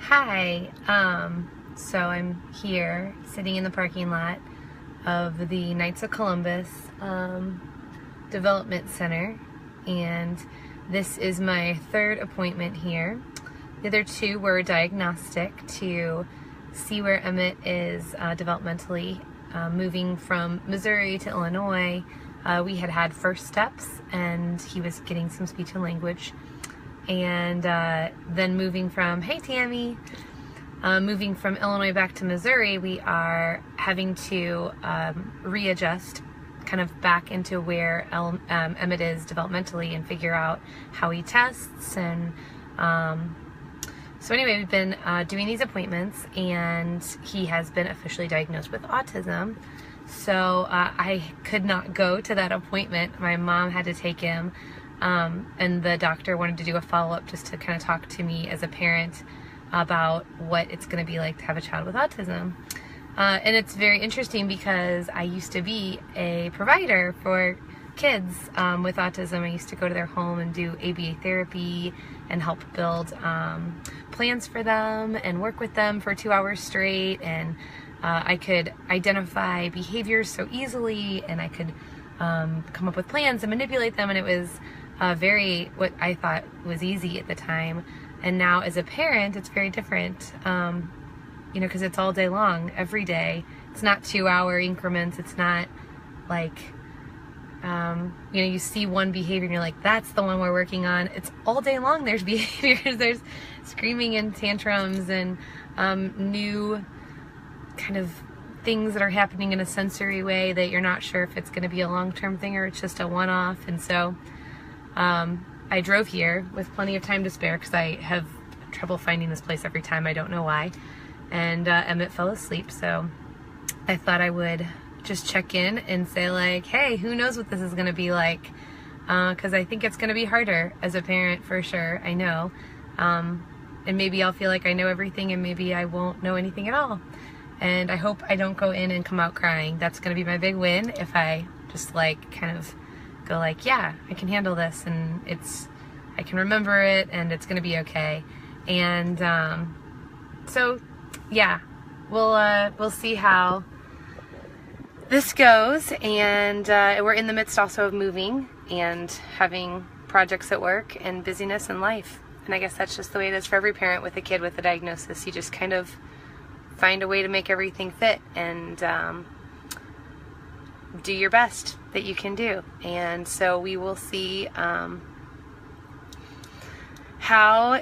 Hi, so I'm here sitting in the parking lot of the Knights of Columbus Development Center, and this is my third appointment here. The other two were diagnostic to see where Emmett is developmentally. Moving from Missouri to Illinois, we had first steps and he was getting some speech and language. And then moving from, hey Tammy, moving from Illinois back to Missouri, we are having to readjust kind of back into where Emmett is developmentally and figure out how he tests. And so anyway, we've been doing these appointments, and he has been officially diagnosed with autism. So I could not go to that appointment. My mom had to take him. And the doctor wanted to do a follow-up just to kind of talk to me as a parent about what it's going to be like to have a child with autism. And it's very interesting because I used to be a provider for kids with autism. I used to go to their home and do ABA therapy and help build plans for them and work with them for 2 hours straight. And I could identify behaviors so easily, and I could come up with plans and manipulate them, and it was very, what I thought was easy at the time. And now as a parent, it's very different, you know, because it's all day long, every day. It's not 2-hour increments. It's not like, you know, you see one behavior and you're like, that's the one we're working on. It's all day long. There's behaviors, there's screaming and tantrums and new kind of things that are happening in a sensory way that you're not sure if it's going to be a long-term thing or it's just a one-off. And so I drove here with plenty of time to spare because I have trouble finding this place every time. I don't know why. And Emmett fell asleep, so I thought I would just check in and say, like, hey, who knows what this is going to be like, because I think it's going to be harder as a parent for sure. I know. And maybe I'll feel like I know everything, and maybe I won't know anything at all. And I hope I don't go in and come out crying. That's going to be my big win if I just like kind of go like, yeah, I can handle this, and I can remember it, and it's going to be okay. And so yeah, we'll see how this goes. And we're in the midst also of moving and having projects at work and busyness in life. And I guess that's just the way it is for every parent with a kid with a diagnosis. You just kind of find a way to make everything fit and do your best that you can do. And so we will see how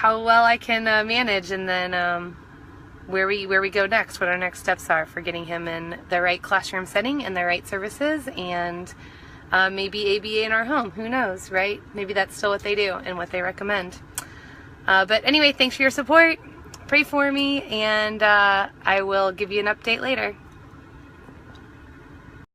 well I can manage, and then where we go next, what our next steps are for getting him in the right classroom setting and the right services, and maybe ABA in our home. Who knows, right? Maybe that's still what they do and what they recommend. But anyway, thanks for your support. Pray for me, and I will give you an update later.